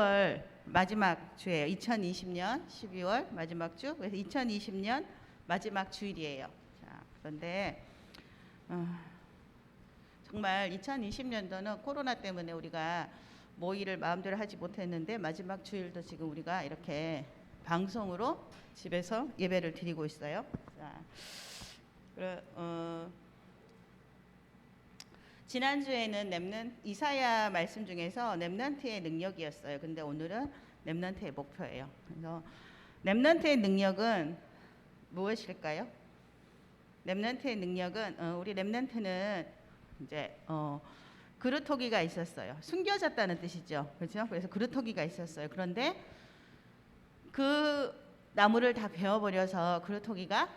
12월 마지막 주예요. 2020년 12월 마지막 주. 그래서 2020년 마지막 주일이에요. 자, 그런데 정말 2020년도는 코로나 때문에 우리가 모의를 마음대로 하지 못했는데 마지막 주일도 지금 우리가 이렇게 방송으로 집에서 예배를 드리고 있어요. 자, 지난주에는 이사야 말씀 중에서 렘넌트의 능력이었어요. 근데 오늘은 렘넌트의 목표예요. 그래서 렘넌트의 능력은 무엇일까요? 렘넌트의 능력은 우리 렘넌트는 이제 그루터기가 있었어요. 숨겨졌다는 뜻이죠. 그렇죠? 그래서 그루터기가 있었어요. 그런데 그 나무를 다 베어버려서 그루터기가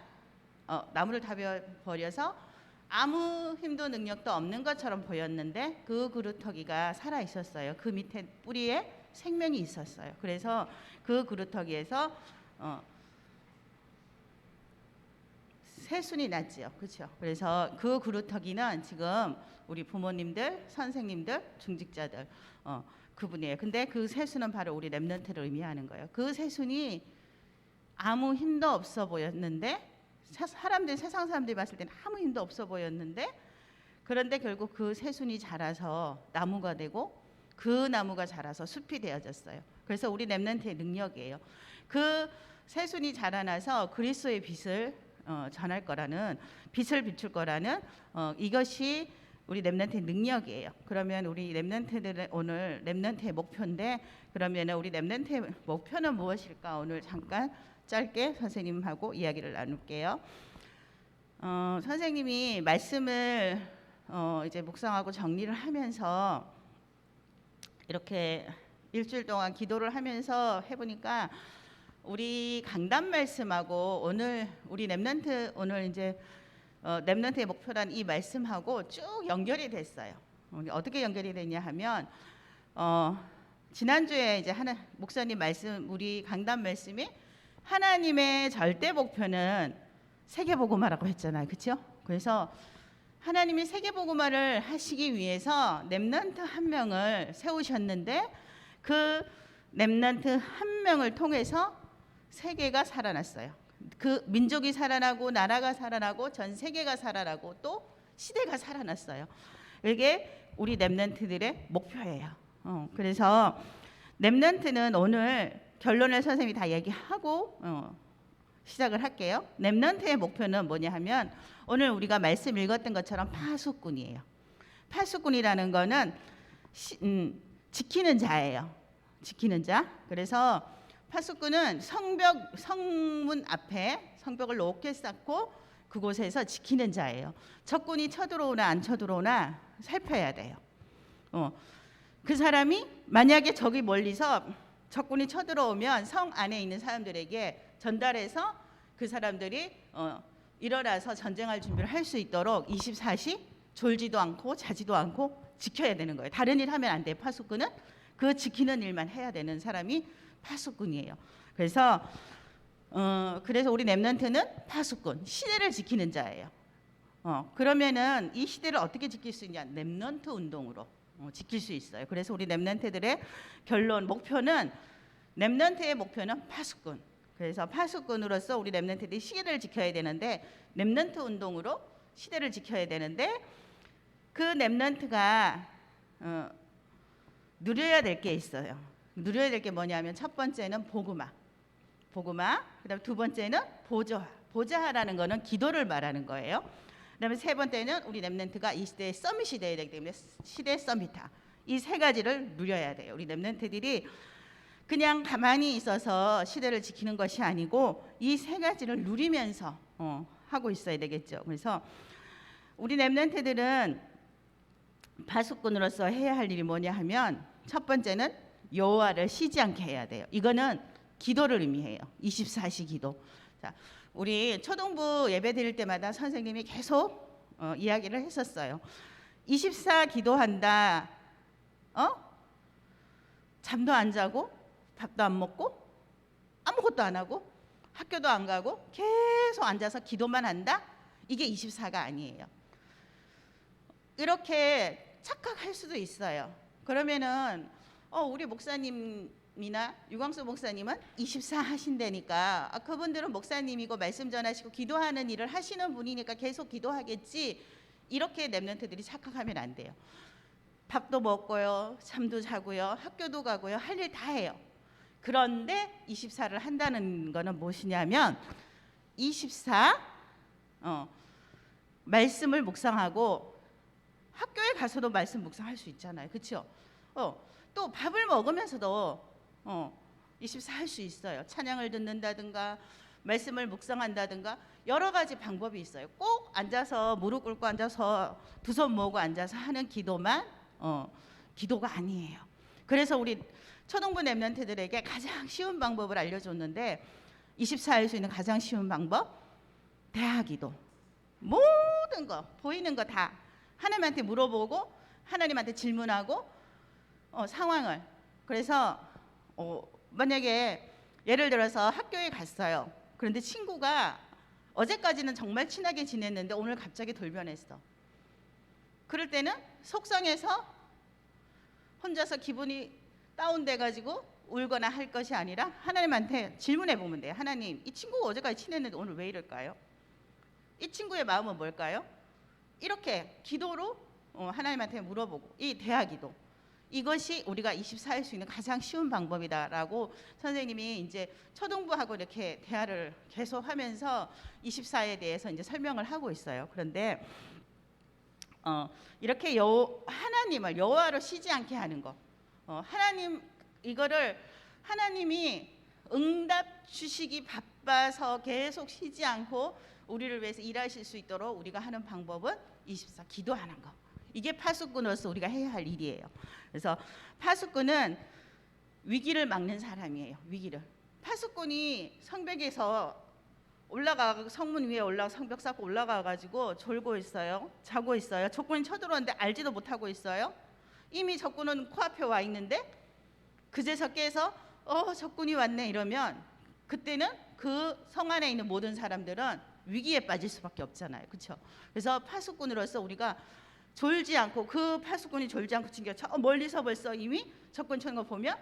나무를 다 베어버려서 아무 힘도 능력도 없는 것처럼 보였는데 그 그루터기가 살아 있었어요. 그 밑에 뿌리에 생명이 있었어요. 그래서 그 그루터기에서 새순이 났지요. 그렇죠? 그래서 그 그루터기는 지금 우리 부모님들, 선생님들, 중직자들 그분이에요. 근데 그 새순은 바로 우리 렘넌트를 의미하는 거예요. 그 새순이 아무 힘도 없어 보였는데 세상 사람들이 봤을 때는 아무 힘도 없어 보였는데 그런데 결국 그 새순이 자라서 나무가 되고 그 나무가 자라서 숲이 되어졌어요. 그래서 우리 렘넌트의 능력이에요. 그 새순이 자라나서 그리스도의 빛을 전할 거라는, 빛을 비출 거라는 이것이 우리 렘넌트의 능력이에요. 그러면 우리 렘넌트들의 오늘 렘넌트의 목표인데, 그러면 우리 렘넌트의 목표는 무엇일까? 오늘 잠깐 짧게 선생님하고 이야기를 나눌게요. 선생님이 말씀을 이제 묵상하고 정리를 하면서 이렇게 일주일 동안 기도를 하면서 해보니까 우리 강단 말씀하고 오늘 우리 렘넌트 오늘 이제 렘넌트의 목표란 이 말씀하고 쭉 연결이 됐어요. 어떻게 연결이 됐냐 하면 지난주에 이제 목사님 말씀, 우리 강단 말씀이 하나님의 절대 목표는 세계복음화라고 했잖아요. 그렇죠? 그래서 하나님이 세계복음화를 하시기 위해서 렘넌트 한 명을 세우셨는데 그 렘넌트 한 명을 통해서 세계가 살아났어요. 그 민족이 살아나고 나라가 살아나고 전 세계가 살아나고 또 시대가 살아났어요. 이게 우리 렘넌트들의 목표예요. 그래서 렘넌트는 오늘 결론을 선생님이 다 얘기하고 시작을 할게요. 렘넌트의 목표는 뭐냐 하면 오늘 우리가 말씀 읽었던 것처럼 파수꾼이에요. 파수꾼이라는 거는 지키는 자예요. 지키는 자. 그래서 파수꾼은 성문 앞에 성벽을 높게 쌓고 그곳에서 지키는 자예요. 적군이 쳐들어오나 안 쳐들어오나 살펴야 돼요. 그 사람이 만약에 저기 멀리서 적군이 쳐들어오면 성 안에 있는 사람들에게 전달해서 그 사람들이 일어나서 전쟁할 준비를 할 수 있도록 24시 졸지도 않고 자지도 않고 지켜야 되는 거예요. 다른 일 하면 안 돼요. 파수꾼은 그 지키는 일만 해야 되는 사람이 파수꾼이에요. 그래서 우리 렘넌트는 파수꾼, 시대를 지키는 자예요. 그러면은 이 시대를 어떻게 지킬 수 있냐? 렘넌트 운동으로 지킬 수 있어요. 그래서 우리 렘넌트들의 목표는 렘넌트의 목표는 파수꾼. 그래서 파수꾼으로서 우리 렘넌트들이 시대를 지켜야 되는데 렘넌트 운동으로 시대를 지켜야 되는데 그 렘넌트가 누려야 될 게 있어요. 누려야 될 게 뭐냐면 첫 번째는 복음화. 그다음 두 번째는 보좌라는 거는 기도를 말하는 거예요. 그다음에 세 번째는 우리 렘넌트가 이 시대의 서밋이 되어야 되기 때문에 시대 서밋화. 이 세 가지를 누려야 돼요. 우리 렘넌트들이 그냥 가만히 있어서 시대를 지키는 것이 아니고 이 세 가지를 누리면서 하고 있어야 되겠죠. 그래서 우리 렘넌트들은 파수꾼으로서 해야 할 일이 뭐냐 하면 첫 번째는 여호와를 쉬지 않게 해야 돼요. 이거는 기도를 의미해요. 24시 기도. 자, 우리 초등부 예배 드릴 때마다 선생님이 계속 이야기를 했었어요. 24 기도한다. 잠도 안 자고 밥도 안 먹고 아무것도 안 하고 학교도 안 가고 계속 앉아서 기도만 한다? 이게 24가 아니에요. 이렇게 착각할 수도 있어요. 그러면은 우리 목사님이나 유광수 목사님은 24 하신다니까 그분들은 목사님이고 말씀 전하시고 기도하는 일을 하시는 분이니까 계속 기도하겠지, 이렇게 랩런트들이 착각하면 안 돼요. 밥도 먹고요, 잠도 자고요, 학교도 가고요, 할 일 다 해요. 그런데 24를 한다는 거는 무엇이냐면 24 말씀을 묵상하고 학교에 가서도 말씀 묵상할 수 있잖아요. 그렇죠? 또 밥을 먹으면서도 24 할 수 있어요. 찬양을 듣는다든가 말씀을 묵상한다든가 여러 가지 방법이 있어요. 꼭 앉아서 무릎 꿇고 앉아서 두 손 모으고 앉아서 하는 기도만 기도가 아니에요. 그래서 우리 초등부 랩런트들에게 가장 쉬운 방법을 알려줬는데 24 할 수 있는 가장 쉬운 방법, 대화기도. 모든 거 보이는 거 다 하나님한테 물어보고 하나님한테 질문하고 상황을, 그래서 만약에 예를 들어서 학교에 갔어요. 그런데 친구가 어제까지는 정말 친하게 지냈는데 오늘 갑자기 돌변했어. 그럴 때는 속상해서 혼자서 기분이 다운돼 가지고 울거나 할 것이 아니라 하나님한테 질문해 보면 돼요. 하나님, 이 친구가 어제까지 친했는데 오늘 왜 이럴까요? 이 친구의 마음은 뭘까요? 이렇게 기도로 하나님한테 물어보고, 이 대화기도, 이것이 우리가 24 할 수 있는 가장 쉬운 방법이다라고 선생님이 이제 초등부하고 이렇게 대화를 계속 하면서 24에 대해서 이제 설명을 하고 있어요. 그런데 이렇게 하나님을 여호와로 쉬지 않게 하는 거, 하나님, 이거를 하나님이 응답 주시기 바빠서 계속 쉬지 않고 우리를 위해서 일하실 수 있도록 우리가 하는 방법은 24 기도하는 거. 이게 파수꾼으로서 우리가 해야 할 일이에요. 그래서 파수꾼은 위기를 막는 사람이에요. 위기를. 파수꾼이 성벽에서 올라가, 성문 위에 올라가 성벽 쌓고 올라가 가지고 졸고 있어요. 자고 있어요. 적군이 쳐들어오는데 알지도 못하고 있어요. 이미 적군은 코앞에 와 있는데 그제서 깨서 적군이 왔네 이러면 그때는 그 성 안에 있는 모든 사람들은 위기에 빠질 수밖에 없잖아요. 그렇죠? 그래서 파수꾼으로서 우리가 졸지 않고, 그 파수꾼이 졸지 않고 챙겨 저 멀리서 벌써 이미 적군 쳐는 거 보면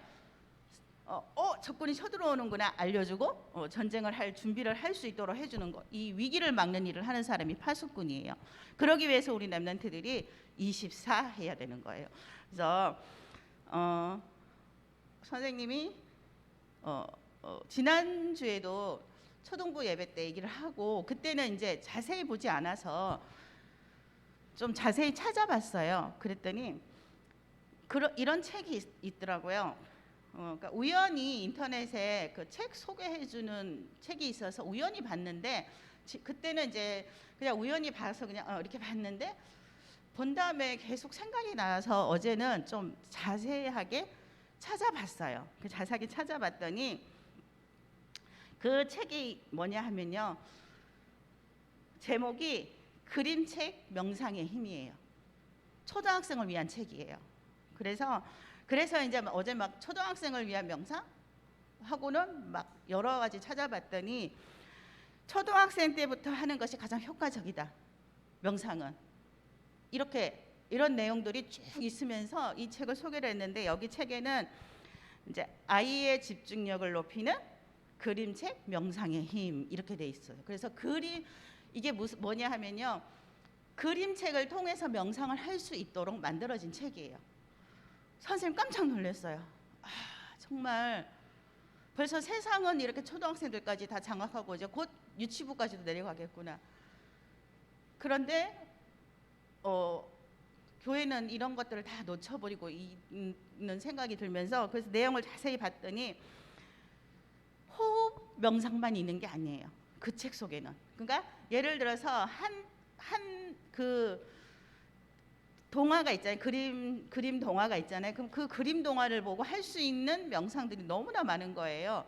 적군이 쳐들어오는구나 알려주고 전쟁을 할 준비를 할 수 있도록 해주는 거, 이 위기를 막는 일을 하는 사람이 파수꾼이에요. 그러기 위해서 우리 랩런트들이 24 해야 되는 거예요. 그래서 선생님이 지난주에도 초등부 예배 때 얘기를 하고, 그때는 이제 자세히 보지 않아서 좀 자세히 찾아봤어요. 그랬더니 이런 책이 있더라고요. 그러니까 우연히 인터넷에 그 책 소개해주는 책이 있어서 우연히 봤는데, 그때는 이제 그냥 우연히 봐서 그냥 이렇게 봤는데, 본 다음에 계속 생각이 나서 어제는 좀 자세하게 찾아봤어요. 그 자세하게 찾아봤더니 그 책이 뭐냐 하면요, 제목이 그림책 명상의 힘이에요. 초등학생을 위한 책이에요. 그래서 이제 어제 막 초등학생을 위한 명상 하고는 막 여러 가지 찾아봤더니 초등학생 때부터 하는 것이 가장 효과적이다. 명상은 이런 내용들이 쭉 있으면서 이 책을 소개를 했는데, 여기 책에는 이제 아이의 집중력을 높이는 그림책 명상의 힘 이렇게 돼 있어요. 그래서 이게 뭐냐 하면요, 그림책을 통해서 명상을 할 수 있도록 만들어진 책이에요. 선생님 깜짝 놀랐어요. 정말 벌써 세상은 이렇게 초등학생들까지 다 장악하고 이제 곧 유치부까지도 내려가겠구나. 그런데 교회는 이런 것들을 다 놓쳐버리고 있는 생각이 들면서, 그래서 내용을 자세히 봤더니 호흡 명상만 있는 게 아니에요. 그 책 속에는. 그러니까 예를 들어서 그 동화가 있잖아요. 그림 동화가 있잖아요. 그럼 그 그림 동화를 보고 할 수 있는 명상들이 너무나 많은 거예요.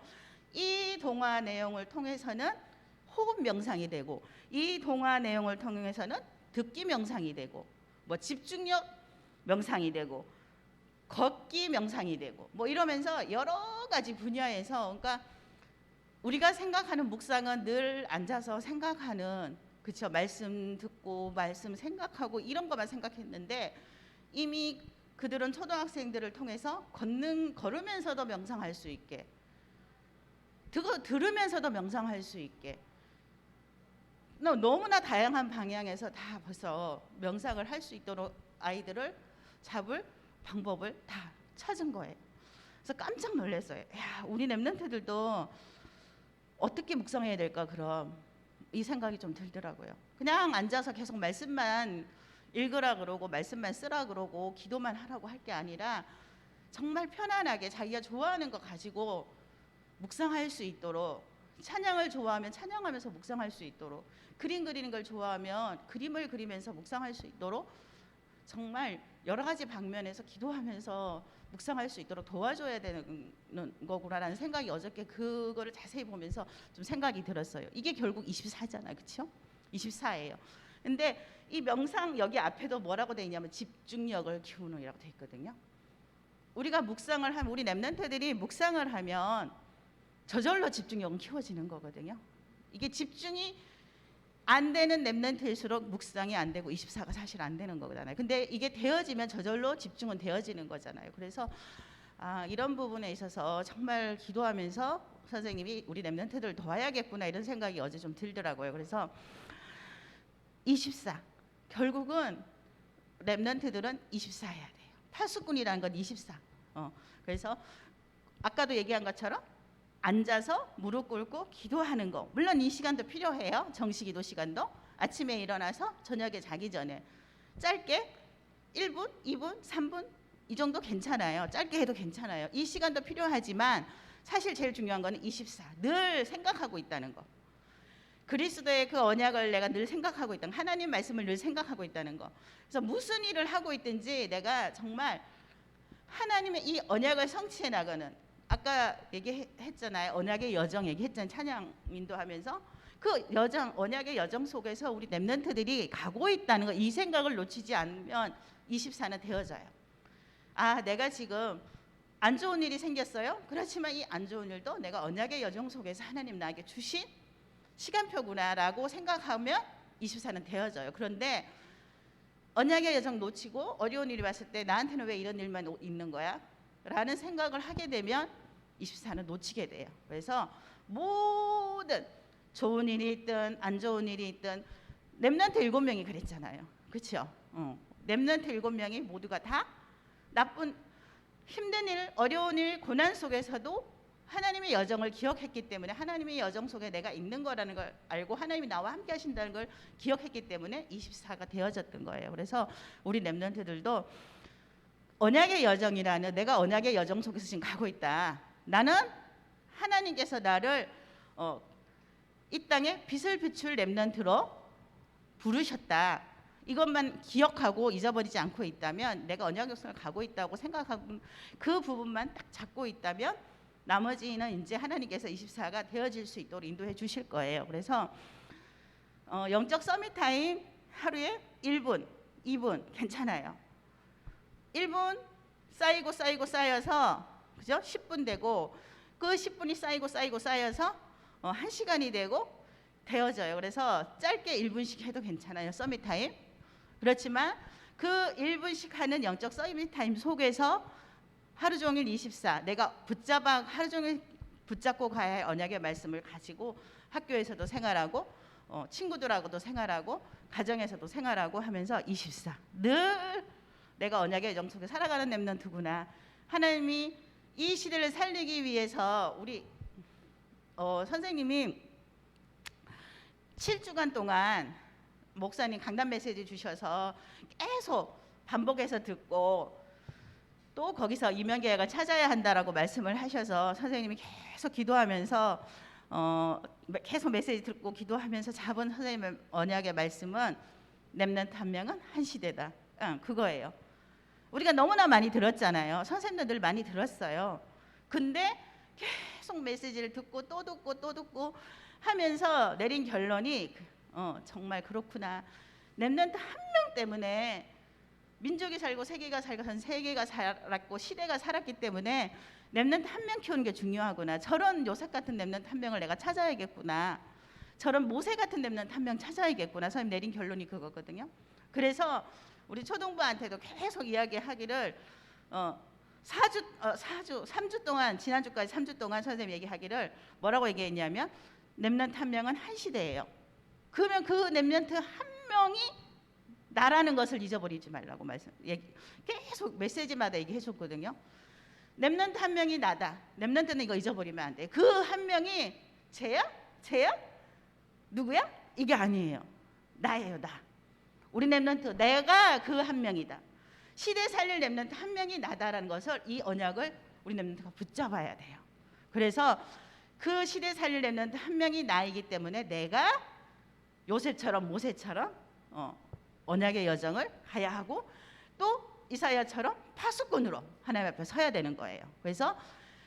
이 동화 내용을 통해서는 호흡 명상이 되고, 이 동화 내용을 통해서는 듣기 명상이 되고, 뭐 집중력 명상이 되고, 걷기 명상이 되고, 뭐 이러면서 여러 가지 분야에서, 그러니까 우리가 생각하는 묵상은 늘 앉아서 생각하는, 그렇죠? 말씀 듣고 말씀 생각하고 이런 것만 생각했는데, 이미 그들은 초등학생들을 통해서 걸으면서도 명상할 수 있게, 들으면서도 명상할 수 있게, 너무나 다양한 방향에서 다 벌써 명상을 할 수 있도록 아이들을 잡을 방법을 다 찾은 거예요. 그래서 깜짝 놀랐어요. 야, 우리 랩런트들도 어떻게 묵상해야 될까, 그럼 이 생각이 좀 들더라고요. 그냥 앉아서 계속 말씀만 읽으라 그러고 말씀만 쓰라 그러고 기도만 하라고 할 게 아니라 정말 편안하게 자기가 좋아하는 거 가지고 묵상할 수 있도록, 찬양을 좋아하면 찬양하면서 묵상할 수 있도록, 그림 그리는 걸 좋아하면 그림을 그리면서 묵상할 수 있도록 정말 여러 가지 방면에서 기도하면서 묵상할 수 있도록 도와줘야 되는 거구나라는 생각이 어저께 그거를 자세히 보면서 좀 생각이 들었어요. 이게 결국 24잖아요. 그렇죠? 24예요. 근데 이 명상 여기 앞에도 뭐라고 돼 있냐면 집중력을 키우는 이라고 돼 있거든요. 우리가 묵상을 하면, 우리 랩런트들이 묵상을 하면 저절로 집중력은 키워지는 거거든요. 이게 집중이 안 되는 랩런트일수록 묵상이 안 되고 24가 사실 안 되는 거잖아요. 근데 이게 되어지면 저절로 집중은 되어지는 거잖아요. 그래서 이런 부분에 있어서 정말 기도하면서 선생님이 우리 랩런트들을 도와야겠구나 이런 생각이 어제 좀 들더라고요. 그래서 24, 결국은 랩런트들은 24 해야 돼요. 파수꾼이라는 건 24. 그래서 아까도 얘기한 것처럼 앉아서 무릎 꿇고 기도하는 거, 물론 이 시간도 필요해요. 정시기도 시간도. 아침에 일어나서 저녁에 자기 전에 짧게 1분, 2분, 3분 이 정도 괜찮아요. 짧게 해도 괜찮아요. 이 시간도 필요하지만 사실 제일 중요한 거는 24, 늘 생각하고 있다는 거. 그리스도의 그 언약을 내가 늘 생각하고 있다는 거, 하나님 말씀을 늘 생각하고 있다는 거. 그래서 무슨 일을 하고 있든지 내가 정말 하나님의 이 언약을 성취해 나가는, 아까 얘기했잖아요. 언약의 여정 얘기했잖아요. 찬양 인도하면서 그 여정, 언약의 여정 속에서 우리 랩런트들이 가고 있다는 거, 이 생각을 놓치지 않으면 24는 되어져요. 내가 지금 안 좋은 일이 생겼어요. 그렇지만 이 안 좋은 일도 내가 언약의 여정 속에서 하나님 나에게 주신 시간표구나라고 생각하면 24는 되어져요. 그런데 언약의 여정 놓치고 어려운 일이 왔을 때 나한테는 왜 이런 일만 있는 거야? 라는 생각을 하게 되면 24는 놓치게 돼요. 그래서 모든 좋은 일이 있든 안 좋은 일이 있든, 랩런트 7명이 그랬잖아요. 그렇죠? 랩런트 7명이 모두가 다 나쁜 힘든 일, 어려운 일, 고난 속에서도 하나님의 여정을 기억했기 때문에, 하나님의 여정 속에 내가 있는 거라는 걸 알고 하나님이 나와 함께 하신다는 걸 기억했기 때문에 24가 되어졌던 거예요. 그래서 우리 랩런트들도 언약의 여정이라는, 내가 언약의 여정 속에서 지금 가고 있다. 나는 하나님께서 나를 이 땅에 빛을 비출 랩런트로 부르셨다. 이것만 기억하고 잊어버리지 않고 있다면, 내가 언약 여정을 가고 있다고 생각하고 그 부분만 딱 잡고 있다면 나머지는 이제 하나님께서 24가 되어질 수 있도록 인도해 주실 거예요. 그래서 영적 서밋 타임 하루에 1분, 2분 괜찮아요. 1분 쌓이고 쌓여서, 그죠? 10분 되고, 그 10분이 쌓이고 쌓여서 1시간이 되고 되어져요. 그래서 짧게 1분씩 해도 괜찮아요. 서밋 타임. 그렇지만 그 1분씩 하는 영적 서밋 타임 속에서 하루 종일 24, 내가 하루 종일 붙잡고 가야 할 언약의 말씀을 가지고 학교에서도 생활하고 친구들하고도 생활하고 가정에서도 생활하고 하면서 24, 늘 내가 언약의 여정 속에 살아가는 랩런트구나. 하나님이 이 시대를 살리기 위해서 우리 선생님이 7주간 동안 목사님 강단 메시지 주셔서 계속 반복해서 듣고, 또 거기서 이면계약을 찾아야 한다라고 말씀을 하셔서 선생님이 계속 기도하면서 계속 메시지 듣고 기도하면서 잡은 선생님의 언약의 말씀은 랩런트 한 명은 한 시대다. 그거예요. 우리가 너무나 많이 들었잖아요. 선생님들 늘 많이 들었어요. 근데 계속 메시지를 듣고 또 듣고 하면서 내린 결론이 정말 그렇구나. 랩런트 한 명 때문에 민족이 살고 세계가 살고 전 세계가 살았고 시대가 살았기 때문에 랩런트 한 명 키우는 게 중요하구나. 저런 요셉 같은 랩런트 한 명을 내가 찾아야겠구나. 저런 모세 같은 랩런트 한 명 찾아야겠구나. 선생님 내린 결론이 그거거든요. 그래서 우리 초등부한테도 계속 이야기하기를 3주 동안 지난주까지 3주 동안 선생님 얘기하기를 뭐라고 얘기했냐면 렘넌트 한 명은 한 시대예요. 그러면 그 렘넌트 한 명이 나라는 것을 잊어버리지 말라고 계속 메시지마다 얘기해 줬거든요. 렘넌트 한 명이 나다. 렘넌트는 이거 잊어버리면 안 돼. 그 한 명이 쟤야? 누구야? 이게 아니에요. 나예요, 나. 우리 렘넌트, 내가 그 한 명이다. 시대 살릴 렘넌트 한 명이 나다라는 것을, 이 언약을 우리 렘넌트가 붙잡아야 돼요. 그래서 그 시대 살릴 렘넌트 한 명이 나이기 때문에 내가 요셉처럼 모세처럼 언약의 여정을 가야 하고, 또 이사야처럼 파수꾼으로 하나님 앞에 서야 되는 거예요. 그래서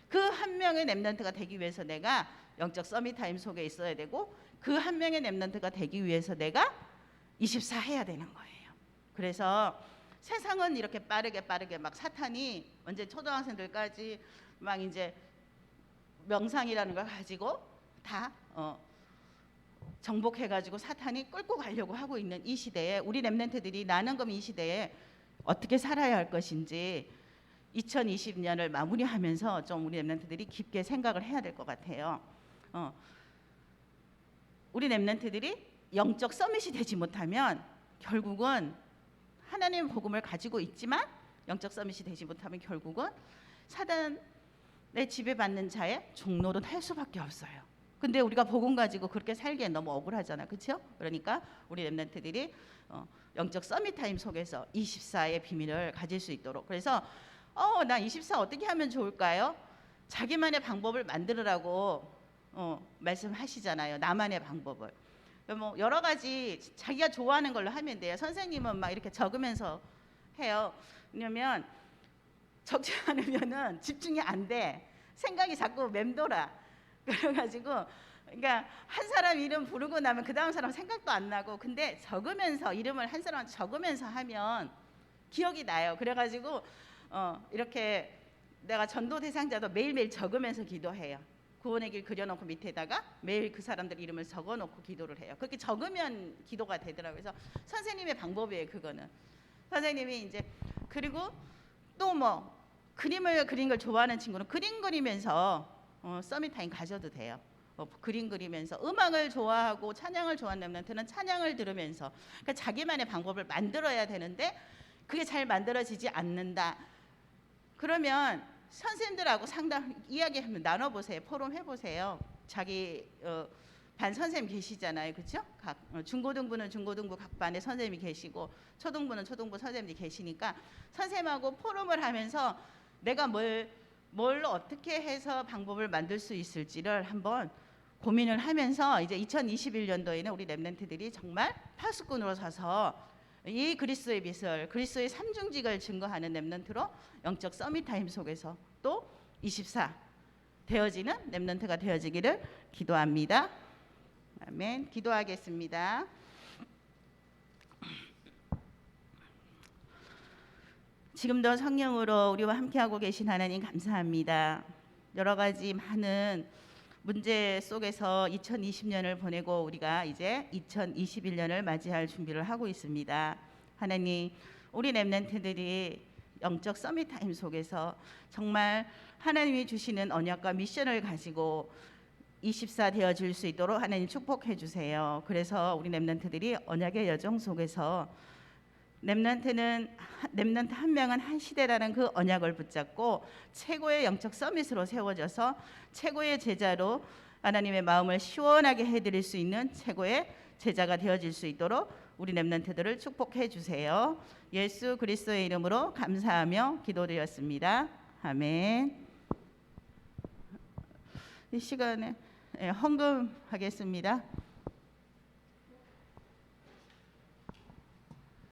그 한 명의 렘넌트가 되기 위해서 내가 영적 서밋 타임 속에 있어야 되고, 그 한 명의 렘넌트가 되기 위해서 내가 24 해야 되는 거예요. 그래서 세상은 이렇게 빠르게 막 사탄이 언제 초등학생들까지 막 이제 명상이라는 걸 가지고 다 정복해가지고 사탄이 끌고 가려고 하고 있는 이 시대에 우리 렘넌트들이 나는 그럼 이 시대에 어떻게 살아야 할 것인지 2020년을 마무리하면서 좀 우리 렘넌트들이 깊게 생각을 해야 될 것 같아요. 우리 렘넌트들이 영적 서밋이 되지 못하면 결국은 하나님의 복음을 가지고 있지만 영적 서밋이 되지 못하면 결국은 사단의 지배받는 자의 종로로 할 수밖에 없어요. 근데 우리가 복음 가지고 그렇게 살기엔 너무 억울하잖아, 그렇죠? 그러니까 우리 렘넌트들이 영적 서밋 타임 속에서 24의 비밀을 가질 수 있도록. 그래서 나 24 어떻게 하면 좋을까요? 자기만의 방법을 만들으라고 말씀하시잖아요. 나만의 방법을. 뭐 여러 가지 자기가 좋아하는 걸로 하면 돼요. 선생님은 막 이렇게 적으면서 해요. 왜냐면 적지 않으면은 집중이 안 돼. 생각이 자꾸 맴돌아. 그래가지고 그러니까 한 사람 이름 부르고 나면 그 다음 사람 생각도 안 나고, 근데 적으면서 이름을 한 사람한테 적으면서 하면 기억이 나요. 그래가지고 이렇게 내가 전도 대상자도 매일매일 적으면서 기도해요. 구원의 길 그려놓고 밑에다가 매일 그 사람들 이름을 적어놓고 기도를 해요. 그렇게 적으면 기도가 되더라고요. 그래서 선생님의 방법이에요, 그거는. 선생님이 이제 그리고 또 뭐 그림을 그린 걸 좋아하는 친구는 그림 그리면서 서밋 타임 가져도 돼요. 그림 그리면서, 음악을 좋아하고 찬양을 좋아하는 렘넌트는 찬양을 들으면서, 그러니까 자기만의 방법을 만들어야 되는데 그게 잘 만들어지지 않는다. 그러면 선생님들하고 상담 이야기하면 나눠보세요. 포럼 해보세요. 자기 반 선생님 계시잖아요, 그렇죠? 중고등부는 중고등부 각 반에 선생님이 계시고 초등부는 초등부 선생님이 계시니까 선생님하고 포럼을 하면서 내가 뭘 어떻게 해서 방법을 만들 수 있을지를 한번 고민을 하면서 이제 2021년도에는 우리 렘넌트들이 정말 파수꾼으로 서서 이 그리스도의 빛을, 그리스도의 삼중직을 증거하는 렘넌트로 영적 서밋 타임 속에서 또 24 되어지는 렘넌트가 되어지기를 기도합니다. 아멘. 기도하겠습니다. 지금도 성령으로 우리와 함께하고 계신 하나님 감사합니다. 여러 가지 많은 문제 속에서 2020년을 보내고 우리가 이제 2021년을 맞이할 준비를 하고 있습니다. 하나님, 우리 렘넌트들이 영적 서밋 타임 속에서 정말 하나님이 주시는 언약과 미션을 가지고 24 되어질 수 있도록 하나님 축복해 주세요. 그래서 우리 렘넌트들이 언약의 여정 속에서 렘넌트 한 명은 한 시대라는 그 언약을 붙잡고 최고의 영적 서밋으로 세워져서 최고의 제자로 하나님의 마음을 시원하게 해드릴 수 있는 최고의 제자가 되어질 수 있도록 우리 렘넌트들을 축복해 주세요. 예수 그리스도의 이름으로 감사하며 기도드렸습니다. 아멘. 이 시간에 헌금하겠습니다.